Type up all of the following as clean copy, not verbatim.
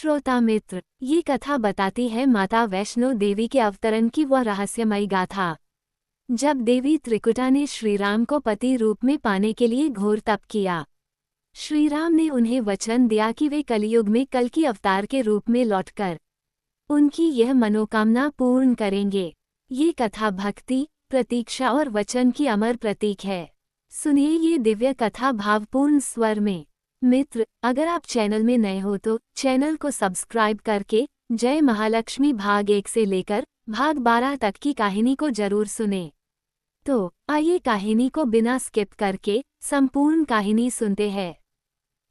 श्रोता मित्र, ये कथा बताती है माता वैष्णो देवी के अवतरण की वह रहस्यमयी गाथा। जब देवी त्रिकुटा ने श्रीराम को पति रूप में पाने के लिए घोर तप किया, श्रीराम ने उन्हें वचन दिया कि वे कलयुग में कल की अवतार के रूप में लौटकर उनकी यह मनोकामना पूर्ण करेंगे। ये कथा भक्ति, प्रतीक्षा और वचन की अमर प्रतीक है। सुनिए ये दिव्य कथा भावपूर्ण स्वर में। मित्र, अगर आप चैनल में नए हो तो चैनल को सब्सक्राइब करके जय महालक्ष्मी भाग 1 से लेकर भाग 12 तक की कहानी को जरूर सुने। तो आइए कहानी को बिना स्किप करके संपूर्ण कहानी सुनते हैं।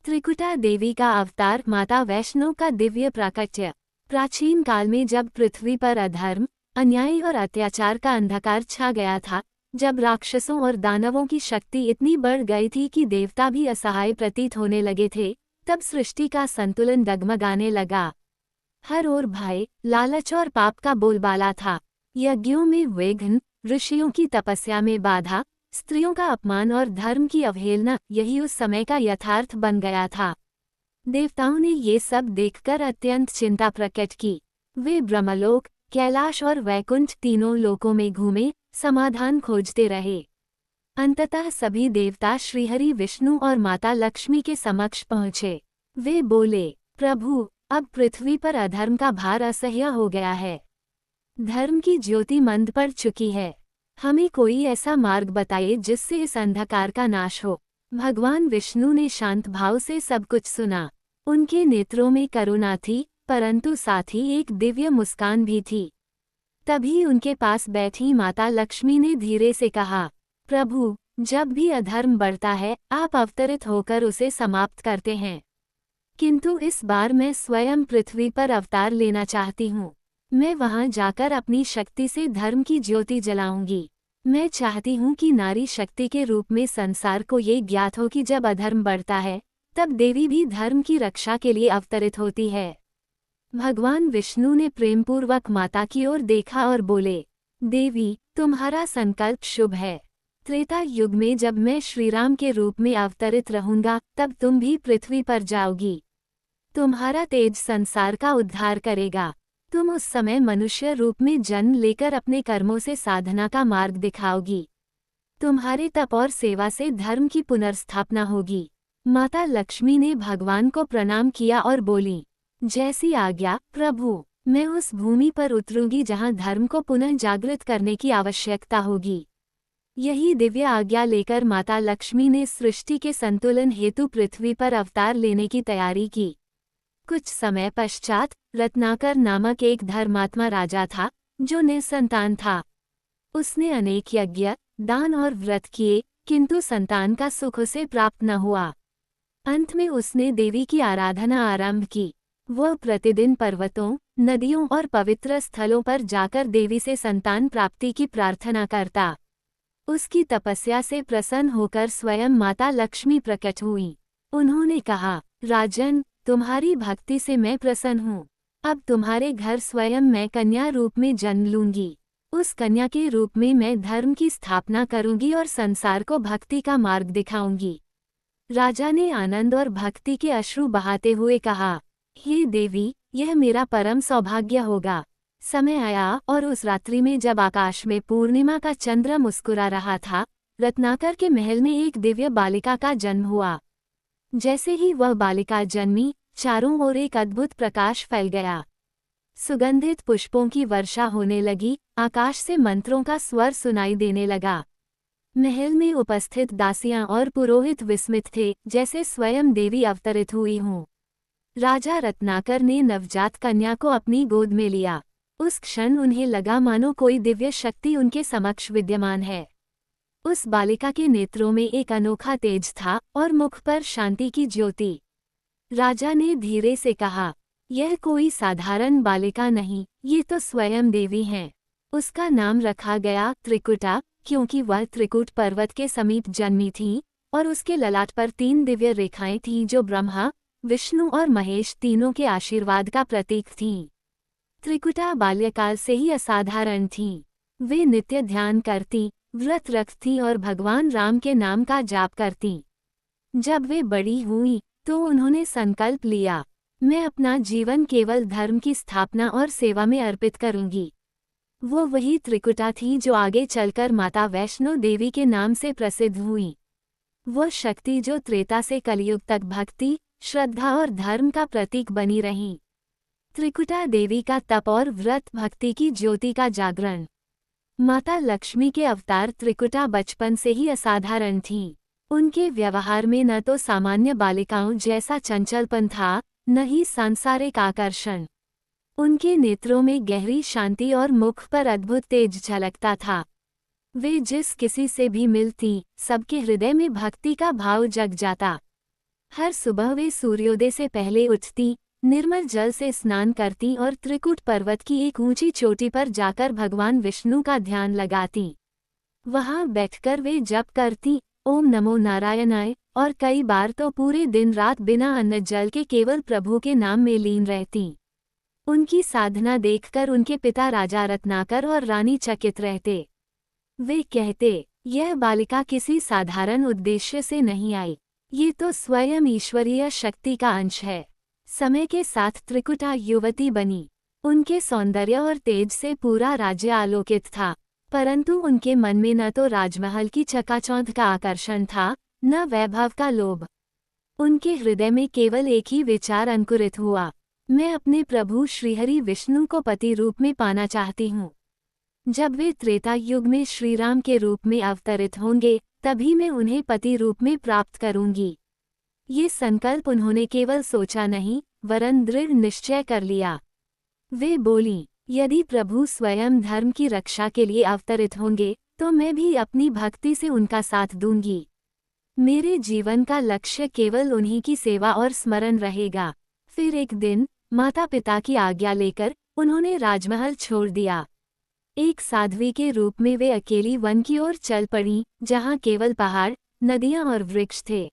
त्रिकुटा देवी का अवतार माता वैष्णो का दिव्य प्राकट्य। प्राचीन काल में जब पृथ्वी पर अधर्म, अन्याय और अत्याचार का अंधकार छा गया था, जब राक्षसों और दानवों की शक्ति इतनी बढ़ गई थी कि देवता भी असहाय प्रतीत होने लगे थे, तब सृष्टि का संतुलन डगमगाने लगा। हर ओर भय, लालच और पाप का बोलबाला था। यज्ञों में विघ्न, ऋषियों की तपस्या में बाधा, स्त्रियों का अपमान और धर्म की अवहेलना, यही उस समय का यथार्थ बन गया था। देवताओं ने ये सब देखकर अत्यंत चिंता प्रकट की। वे ब्रह्मलोक, कैलाश और वैकुंठ तीनों लोकों में घूमे, समाधान खोजते रहे। अंततः सभी देवता श्रीहरि विष्णु और माता लक्ष्मी के समक्ष पहुँचे। वे बोले, प्रभु, अब पृथ्वी पर अधर्म का भार असह्य हो गया है। धर्म की ज्योति मंद पड़ चुकी है। हमें कोई ऐसा मार्ग बताइए जिससे इस अंधकार का नाश हो। भगवान विष्णु ने शांत भाव से सब कुछ सुना। उनके नेत्रों में करुणा थी, परंतु साथ ही एक दिव्य मुस्कान भी थी। तभी उनके पास बैठी माता लक्ष्मी ने धीरे से कहा, प्रभु, जब भी अधर्म बढ़ता है आप अवतरित होकर उसे समाप्त करते हैं, किंतु इस बार मैं स्वयं पृथ्वी पर अवतार लेना चाहती हूँ। मैं वहां जाकर अपनी शक्ति से धर्म की ज्योति जलाऊंगी। मैं चाहती हूँ कि नारी शक्ति के रूप में संसार को ये ज्ञात हो कि जब अधर्म बढ़ता है तब देवी भी धर्म की रक्षा के लिए अवतरित होती है। भगवान विष्णु ने प्रेमपूर्वक माता की ओर देखा और बोले, देवी, तुम्हारा संकल्प शुभ है। त्रेता युग में जब मैं श्रीराम के रूप में अवतरित रहूंगा तब तुम भी पृथ्वी पर जाओगी। तुम्हारा तेज संसार का उद्धार करेगा। तुम उस समय मनुष्य रूप में जन्म लेकर अपने कर्मों से साधना का मार्ग दिखाओगी। तुम्हारे तप और सेवा से धर्म की पुनर्स्थापना होगी। माता लक्ष्मी ने भगवान को प्रणाम किया और बोली, जैसी आज्ञा प्रभु। मैं उस भूमि पर उतरूंगी जहां धर्म को पुनः जागृत करने की आवश्यकता होगी। यही दिव्य आज्ञा लेकर माता लक्ष्मी ने सृष्टि के संतुलन हेतु पृथ्वी पर अवतार लेने की तैयारी की। कुछ समय पश्चात रत्नाकर नामक एक धर्मात्मा राजा था, जो निसंतान था। उसने अनेक यज्ञ, दान और व्रत किए, किंतु संतान का सुख उसे प्राप्त न हुआ। अंत में उसने देवी की आराधना आरंभ की। वह प्रतिदिन पर्वतों, नदियों और पवित्र स्थलों पर जाकर देवी से संतान प्राप्ति की प्रार्थना करता। उसकी तपस्या से प्रसन्न होकर स्वयं माता लक्ष्मी प्रकट हुई। उन्होंने कहा, राजन, तुम्हारी भक्ति से मैं प्रसन्न हूँ। अब तुम्हारे घर स्वयं मैं कन्या रूप में जन्म लूंगी। उस कन्या के रूप में मैं धर्म की स्थापना करूंगी और संसार को भक्ति का मार्ग दिखाऊंगी। राजा ने आनंद और भक्ति के अश्रु बहाते हुए कहा, हे देवी, यह मेरा परम सौभाग्य होगा। समय आया और उस रात्रि में जब आकाश में पूर्णिमा का चंद्र मुस्कुरा रहा था, रत्नाकर के महल में एक दिव्य बालिका का जन्म हुआ। जैसे ही वह बालिका जन्मी, चारों ओर एक अद्भुत प्रकाश फैल गया। सुगंधित पुष्पों की वर्षा होने लगी, आकाश से मंत्रों का स्वर सुनाई देने लगा। महल में उपस्थित दासियां और पुरोहित विस्मित थे, जैसे स्वयं देवी अवतरित हुई हों। राजा रत्नाकर ने नवजात कन्या को अपनी गोद में लिया। उस क्षण उन्हें लगा मानो कोई दिव्य शक्ति उनके समक्ष विद्यमान है। उस बालिका के नेत्रों में एक अनोखा तेज था और मुख पर शांति की ज्योति। राजा ने धीरे से कहा, यह कोई साधारण बालिका नहीं, ये तो स्वयं देवी हैं। उसका नाम रखा गया त्रिकुटा, क्योंकि वह त्रिकुट पर्वत के समीप जन्मी थी और उसके ललाट पर 3 दिव्य रेखाएं थीं जो ब्रह्मा, विष्णु और महेश तीनों के आशीर्वाद का प्रतीक थीं। त्रिकुटा बाल्यकाल से ही असाधारण थीं। वे नित्य ध्यान करती, व्रत रखती और भगवान राम के नाम का जाप करती। जब वे बड़ी हुईं तो उन्होंने संकल्प लिया, मैं अपना जीवन केवल धर्म की स्थापना और सेवा में अर्पित करूंगी। वो वही त्रिकुटा थी जो आगे चलकर माता वैष्णो देवी के नाम से प्रसिद्ध हुई। वो शक्ति जो त्रेता से कलयुग तक भक्ति, श्रद्धा और धर्म का प्रतीक बनी रही। त्रिकुटा देवी का तप और व्रत भक्ति की ज्योति का जागरण। माता लक्ष्मी के अवतार त्रिकुटा बचपन से ही असाधारण थीं। उनके व्यवहार में न तो सामान्य बालिकाओं जैसा चंचलपन था, न ही सांसारिक आकर्षण। उनके नेत्रों में गहरी शांति और मुख पर अद्भुत तेज झलकता था। वे जिस किसी से भी मिलती, सबके हृदय में भक्ति का भाव जग जाता। हर सुबह वे सूर्योदय से पहले उठती, निर्मल जल से स्नान करती और त्रिकुट पर्वत की एक ऊंची चोटी पर जाकर भगवान विष्णु का ध्यान लगाती। वहां बैठकर वे जप करती, ओम नमो नारायणाय, और कई बार तो पूरे दिन रात बिना अन्न जल के केवल प्रभु के नाम में लीन रहती। उनकी साधना देखकर उनके पिता राजा रत्नाकर और रानी चकित रहते। वे कहते, यह बालिका किसी साधारण उद्देश्य से नहीं आई, ये तो स्वयं ईश्वरीय शक्ति का अंश है। समय के साथ त्रिकुटा युवती बनी। उनके सौंदर्य और तेज से पूरा राज्य आलोकित था, परंतु उनके मन में न तो राजमहल की चकाचौंध का आकर्षण था, न वैभव का लोभ। उनके हृदय में केवल एक ही विचार अंकुरित हुआ, मैं अपने प्रभु श्रीहरि विष्णु को पति रूप में पाना चाहती हूँ। जब वे त्रेता युग में श्रीराम के रूप में अवतरित होंगे, तभी मैं उन्हें पति रूप में प्राप्त करूंगी। ये संकल्प उन्होंने केवल सोचा नहीं, वरन दृढ़ निश्चय कर लिया। वे बोलीं, यदि प्रभु स्वयं धर्म की रक्षा के लिए अवतरित होंगे, तो मैं भी अपनी भक्ति से उनका साथ दूंगी। मेरे जीवन का लक्ष्य केवल उन्हीं की सेवा और स्मरण रहेगा। फिर एक दिन, माता पिता की आज्ञा लेकर, उन्होंने राजमहल छोड़ दिया। एक साध्वी के रूप में वे अकेली वन की ओर चल पड़ीं, जहाँ केवल पहाड़, नदियाँ और वृक्ष थे।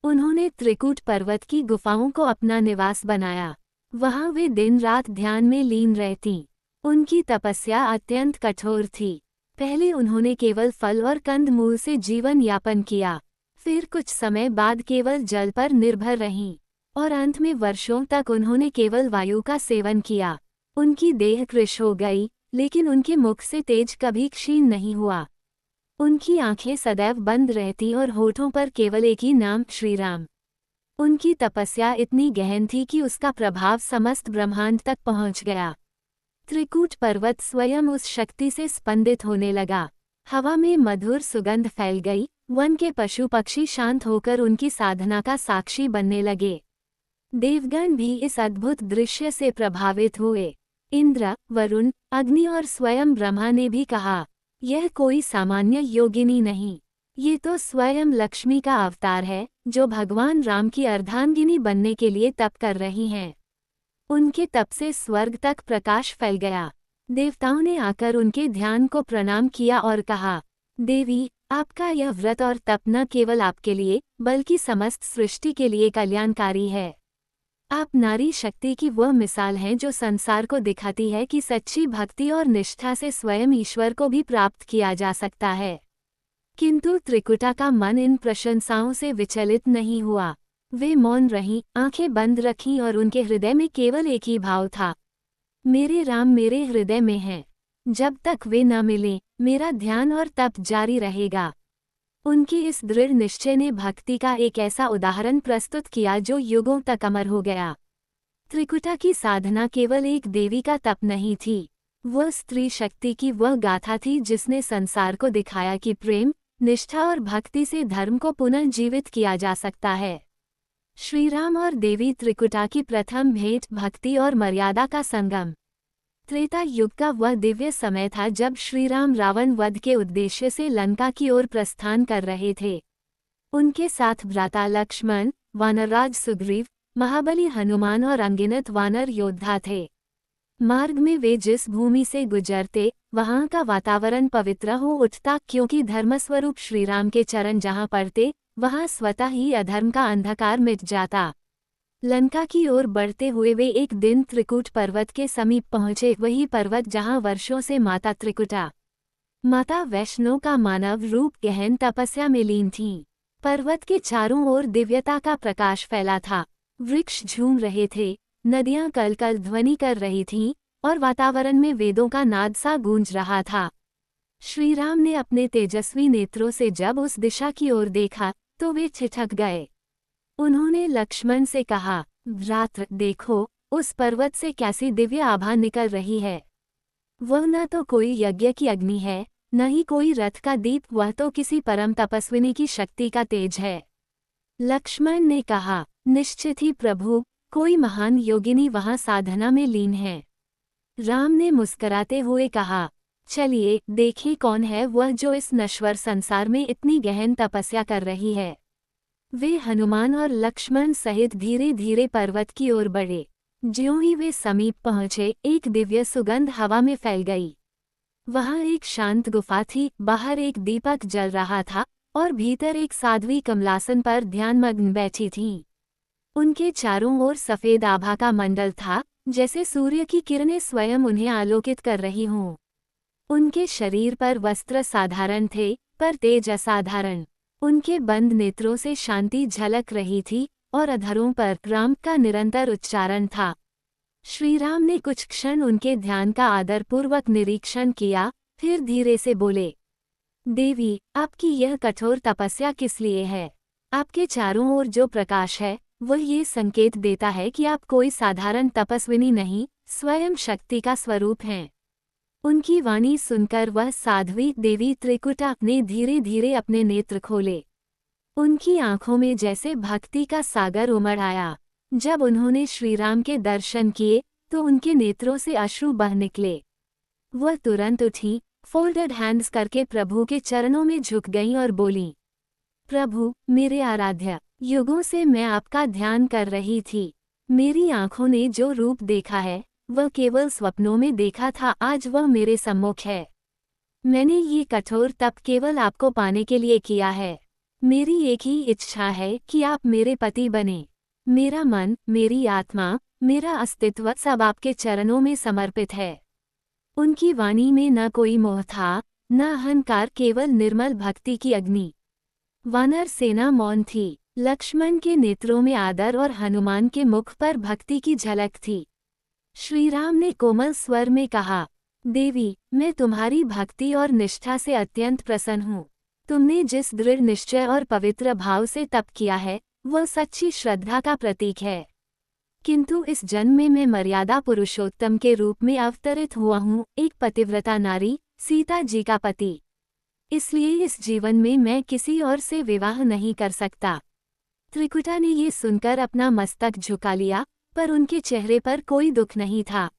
उन्होंने त्रिकूट पर्वत की गुफाओं को अपना निवास बनाया। वहां वे दिन रात ध्यान में लीन रहतीं। उनकी तपस्या अत्यंत कठोर थी। पहले उन्होंने केवल फल और कंद मूल से जीवन यापन किया, फिर कुछ समय बाद केवल जल पर निर्भर रहीं, और अंत में वर्षों तक उन्होंने केवल वायु का सेवन किया। उनकी देह कृश हो गई, लेकिन उनके मुख से तेज कभी क्षीण नहीं हुआ। उनकी आंखें सदैव बंद रहती और होठों पर केवल एक ही नाम, श्रीराम। उनकी तपस्या इतनी गहन थी कि उसका प्रभाव समस्त ब्रह्मांड तक पहुंच गया। त्रिकूट पर्वत स्वयं उस शक्ति से स्पंदित होने लगा। हवा में मधुर सुगंध फैल गई, वन के पशु पक्षी शांत होकर उनकी साधना का साक्षी बनने लगे। देवगण भी इस अद्भुत दृश्य से प्रभावित हुए। इंद्र, वरुण, अग्नि और स्वयं ब्रह्मा ने भी कहा, यह कोई सामान्य योगिनी नहीं, ये तो स्वयं लक्ष्मी का अवतार है, जो भगवान राम की अर्धांगिनी बनने के लिए तप कर रही हैं। उनके तप से स्वर्ग तक प्रकाश फैल गया। देवताओं ने आकर उनके ध्यान को प्रणाम किया और कहा, देवी, आपका यह व्रत और तप न केवल आपके लिए, बल्कि समस्त सृष्टि के लिए कल्याणकारी है। आप नारी शक्ति की वह मिसाल हैं जो संसार को दिखाती है कि सच्ची भक्ति और निष्ठा से स्वयं ईश्वर को भी प्राप्त किया जा सकता है। किंतु त्रिकुटा का मन इन प्रशंसाओं से विचलित नहीं हुआ। वे मौन रहीं, आंखें बंद रखीं और उनके हृदय में केवल एक ही भाव था, मेरे राम मेरे हृदय में हैं। जब तक वे न मिलें, मेरा ध्यान और तप जारी रहेगा। उनकी इस दृढ़ निश्चय ने भक्ति का एक ऐसा उदाहरण प्रस्तुत किया जो युगों तक अमर हो गया। त्रिकुटा की साधना केवल एक देवी का तप नहीं थी, वह स्त्री शक्ति की वह गाथा थी जिसने संसार को दिखाया कि प्रेम, निष्ठा और भक्ति से धर्म को पुनर्जीवित किया जा सकता है। श्रीराम और देवी त्रिकुटा की प्रथम भेंट भक्ति और मर्यादा का संगम। त्रेता युग का वह दिव्य समय था जब श्रीराम रावण वध के उद्देश्य से लंका की ओर प्रस्थान कर रहे थे। उनके साथ भ्राता लक्ष्मण, वानरराज सुग्रीव, महाबली हनुमान और अनगिनत वानर योद्धा थे। मार्ग में वे जिस भूमि से गुजरते, वहां का वातावरण पवित्र हो उठता, क्योंकि धर्मस्वरूप श्रीराम के चरण जहां पड़ते, वहां स्वतः ही अधर्म का अंधकार मिट जाता। लंका की ओर बढ़ते हुए वे एक दिन त्रिकूट पर्वत के समीप पहुंचे, वही पर्वत जहां वर्षों से माता त्रिकुटा, माता वैष्णो का मानव रूप गहन तपस्या में लीन थीं। पर्वत के चारों ओर दिव्यता का प्रकाश फैला था। वृक्ष झूम रहे थे, नदियां कल कल ध्वनि कर रही थीं, और वातावरण में वेदों का नाद सा गूंज रहा था। श्रीराम ने अपने तेजस्वी नेत्रों से जब उस दिशा की ओर देखा तो वे ठिठक गए। उन्होंने लक्ष्मण से कहा, भ्रात्र देखो, उस पर्वत से कैसी दिव्य आभा निकल रही है। वह न तो कोई यज्ञ की अग्नि है, न ही कोई रथ का दीप, वह तो किसी परम तपस्विनी की शक्ति का तेज है। लक्ष्मण ने कहा, निश्चित ही प्रभु, कोई महान योगिनी वहां साधना में लीन है। राम ने मुस्कराते हुए कहा, चलिए देखें कौन है वह जो इस नश्वर संसार में इतनी गहन तपस्या कर रही है। वे हनुमान और लक्ष्मण सहित धीरे धीरे पर्वत की ओर बढ़े। ज्यों ही वे समीप पहुंचे, एक दिव्य सुगंध हवा में फैल गई। वहां एक शांत गुफा थी, बाहर एक दीपक जल रहा था और भीतर एक साध्वी कमलासन पर ध्यानमग्न बैठी थीं। उनके चारों ओर सफेद आभा का मंडल था, जैसे सूर्य की किरणें स्वयं उन्हें आलोकित कर रही हों। उनके शरीर पर वस्त्र साधारण थे, पर तेज असाधारण। उनके बंद नेत्रों से शांति झलक रही थी और अधरों पर राम का निरंतर उच्चारण था। श्रीराम ने कुछ क्षण उनके ध्यान का आदरपूर्वक निरीक्षण किया, फिर धीरे से बोले, देवी, आपकी यह कठोर तपस्या किस लिए है? आपके चारों ओर जो प्रकाश है वह ये संकेत देता है कि आप कोई साधारण तपस्विनी नहीं, स्वयं शक्ति का स्वरूप हैं। उनकी वाणी सुनकर वह साध्वी देवी त्रिकुटा ने धीरे धीरे अपने नेत्र खोले। उनकी आंखों में जैसे भक्ति का सागर उमड़ आया। जब उन्होंने श्रीराम के दर्शन किए तो उनके नेत्रों से अश्रु बह निकले। वह तुरंत उठी, फोल्डेड हैंड्स करके प्रभु के चरणों में झुक गईं और बोलीं, प्रभु, मेरे आराध्य, युगों से मैं आपका ध्यान कर रही थी। मेरी आंखों ने जो रूप देखा है वह केवल स्वप्नों में देखा था, आज वह मेरे सम्मुख है। मैंने ये कठोर तप केवल आपको पाने के लिए किया है। मेरी एक ही इच्छा है कि आप मेरे पति बने। मेरा मन, मेरी आत्मा, मेरा अस्तित्व सब आपके चरणों में समर्पित है। उनकी वाणी में न कोई मोह था, न अहंकार, केवल निर्मल भक्ति की अग्नि। वानर सेना मौन थी। लक्ष्मण के नेत्रों में आदर और हनुमान के मुख पर भक्ति की झलक थी। श्रीराम ने कोमल स्वर में कहा, देवी, मैं तुम्हारी भक्ति और निष्ठा से अत्यंत प्रसन्न हूँ। तुमने जिस दृढ़ निश्चय और पवित्र भाव से तप किया है वह सच्ची श्रद्धा का प्रतीक है। किंतु इस जन्म में मैं मर्यादा पुरुषोत्तम के रूप में अवतरित हुआ हूँ, एक पतिव्रता नारी, सीता जी का पति। इसलिए इस जीवन में मैं किसी और से विवाह नहीं कर सकता। त्रिकुटा ने ये सुनकर अपना मस्तक झुका लिया, पर उनके चेहरे पर कोई दुख नहीं था।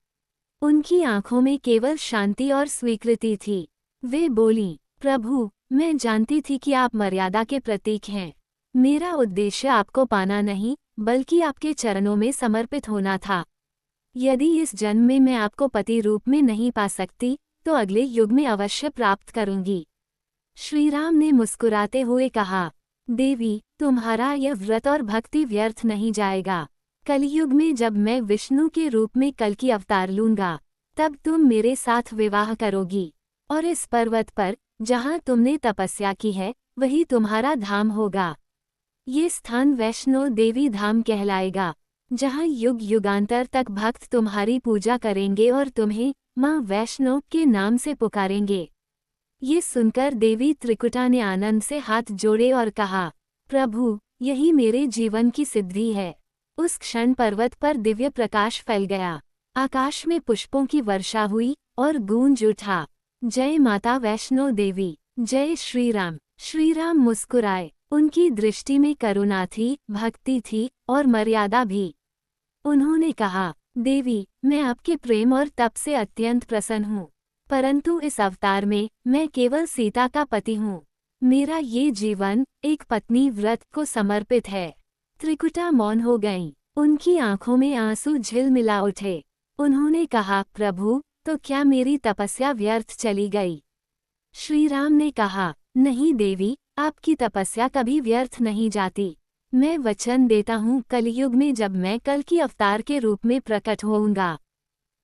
उनकी आंखों में केवल शांति और स्वीकृति थी। वे बोलीं, प्रभु, मैं जानती थी कि आप मर्यादा के प्रतीक हैं। मेरा उद्देश्य आपको पाना नहीं, बल्कि आपके चरणों में समर्पित होना था। यदि इस जन्म में मैं आपको पति रूप में नहीं पा सकती तो अगले युग में अवश्य प्राप्त करूंगी। श्रीराम ने मुस्कुराते हुए कहा, देवी, तुम्हारा यह व्रत और भक्ति व्यर्थ नहीं जाएगा। कलयुग में जब मैं विष्णु के रूप में कल्कि अवतार लूंगा, तब तुम मेरे साथ विवाह करोगी, और इस पर्वत पर जहां तुमने तपस्या की है वही तुम्हारा धाम होगा। ये स्थान वैष्णो देवी धाम कहलाएगा, जहां युग युगांतर तक भक्त तुम्हारी पूजा करेंगे और तुम्हें मां वैष्णो के नाम से पुकारेंगे। ये सुनकर देवी त्रिकुटा ने आनंद से हाथ जोड़े और कहा, प्रभु, यही मेरे जीवन की सिद्धि है। उस क्षण पर्वत पर दिव्य प्रकाश फैल गया। आकाश में पुष्पों की वर्षा हुई और गूंज उठा, जय माता वैष्णो देवी, जय श्रीराम। श्रीराम मुस्कुराए। उनकी दृष्टि में करुणा थी, भक्ति थी और मर्यादा भी। उन्होंने कहा, देवी, मैं आपके प्रेम और तप से अत्यंत प्रसन्न हूँ, परंतु इस अवतार में मैं केवल सीता का पति हूँ। मेरा ये जीवन एक पत्नी व्रत को समर्पित है। त्रिकुटा मौन हो गईं। उनकी आंखों में आंसू झिलमिला उठे। उन्होंने कहा, प्रभु, तो क्या मेरी तपस्या व्यर्थ चली गई? श्रीराम ने कहा, नहीं देवी, आपकी तपस्या कभी व्यर्थ नहीं जाती। मैं वचन देता हूँ, कलयुग में जब मैं कल्कि अवतार के रूप में प्रकट होऊंगा,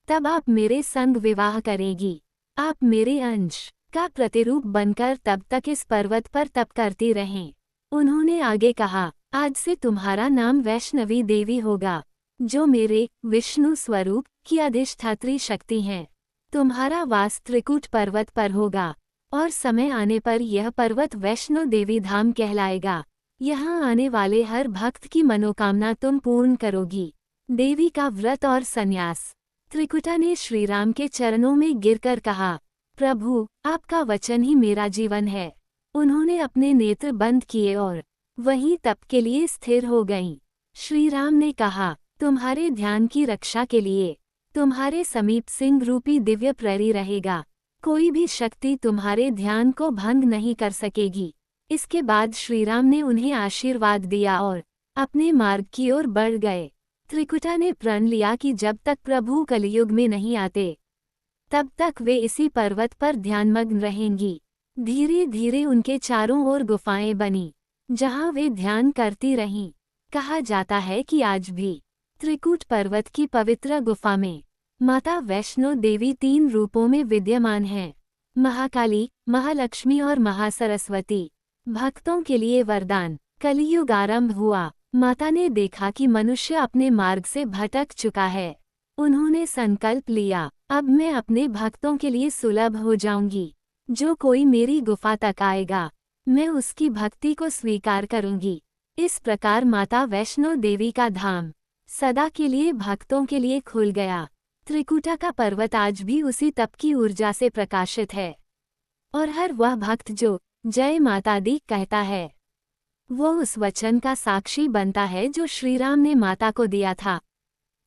तब आप मेरे संग विवाह करेगी। आप मेरे अंश का प्रतिरूप बनकर तब तक इस पर्वत पर तप करती रहें। उन्होंने आगे कहा, आज से तुम्हारा नाम वैष्णवी देवी होगा, जो मेरे विष्णु स्वरूप की अधिष्ठात्री शक्ति हैं। तुम्हारा वास त्रिकूट पर्वत पर होगा और समय आने पर यह पर्वत वैष्णो देवी धाम कहलाएगा। यहाँ आने वाले हर भक्त की मनोकामना तुम पूर्ण करोगी। देवी का व्रत और संन्यास। त्रिकुटा ने श्रीराम के चरणों में गिरकर कहा, प्रभु, आपका वचन ही मेरा जीवन है। उन्होंने अपने नेत्र बंद किए और वहीं तप के लिए स्थिर हो गईं। श्रीराम ने कहा, तुम्हारे ध्यान की रक्षा के लिए तुम्हारे समीप सिंह रूपी दिव्य प्रहरी रहेगा। कोई भी शक्ति तुम्हारे ध्यान को भंग नहीं कर सकेगी। इसके बाद श्रीराम ने उन्हें आशीर्वाद दिया और अपने मार्ग की ओर बढ़ गए। त्रिकुटा ने प्रण लिया कि जब तक प्रभु कलियुग में नहीं आते तब तक वे इसी पर्वत पर ध्यानमग्न रहेंगी। धीरे धीरे उनके चारों ओर गुफाएं बनी, जहां वे ध्यान करती रहीं। कहा जाता है कि आज भी त्रिकूट पर्वत की पवित्र गुफा में माता वैष्णो देवी 3 रूपों में विद्यमान हैं, महाकाली, महालक्ष्मी और महासरस्वती। भक्तों के लिए वरदान। कलियुग आरंभ हुआ। माता ने देखा कि मनुष्य अपने मार्ग से भटक चुका है। उन्होंने संकल्प लिया, अब मैं अपने भक्तों के लिए सुलभ हो जाऊंगी। जो कोई मेरी गुफा तक आएगा, मैं उसकी भक्ति को स्वीकार करूंगी। इस प्रकार माता वैष्णो देवी का धाम सदा के लिए भक्तों के लिए खुल गया। त्रिकुटा का पर्वत आज भी उसी तप की ऊर्जा से प्रकाशित है और हर वह भक्त जो जय माता दी कहता है, वो उस वचन का साक्षी बनता है जो श्रीराम ने माता को दिया था।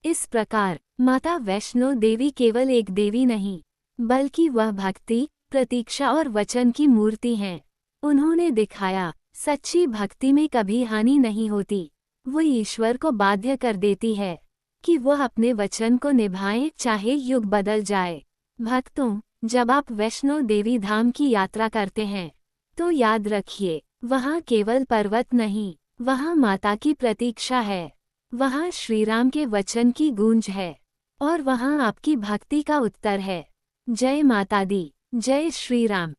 इस प्रकार माता वैष्णो देवी केवल एक देवी नहीं, बल्कि वह भक्ति, प्रतीक्षा और वचन की मूर्ति हैं। उन्होंने दिखाया, सच्ची भक्ति में कभी हानि नहीं होती। वो ईश्वर को बाध्य कर देती है कि वह अपने वचन को निभाए, चाहे युग बदल जाए। भक्तों, जब आप वैष्णो देवी धाम की यात्रा करते हैं तो याद रखिए, वहाँ केवल पर्वत नहीं, वहाँ माता की प्रतीक्षा है, वहाँ श्रीराम के वचन की गूंज है और वहाँ आपकी भक्ति का उत्तर है। जय माता दी, जय श्री राम।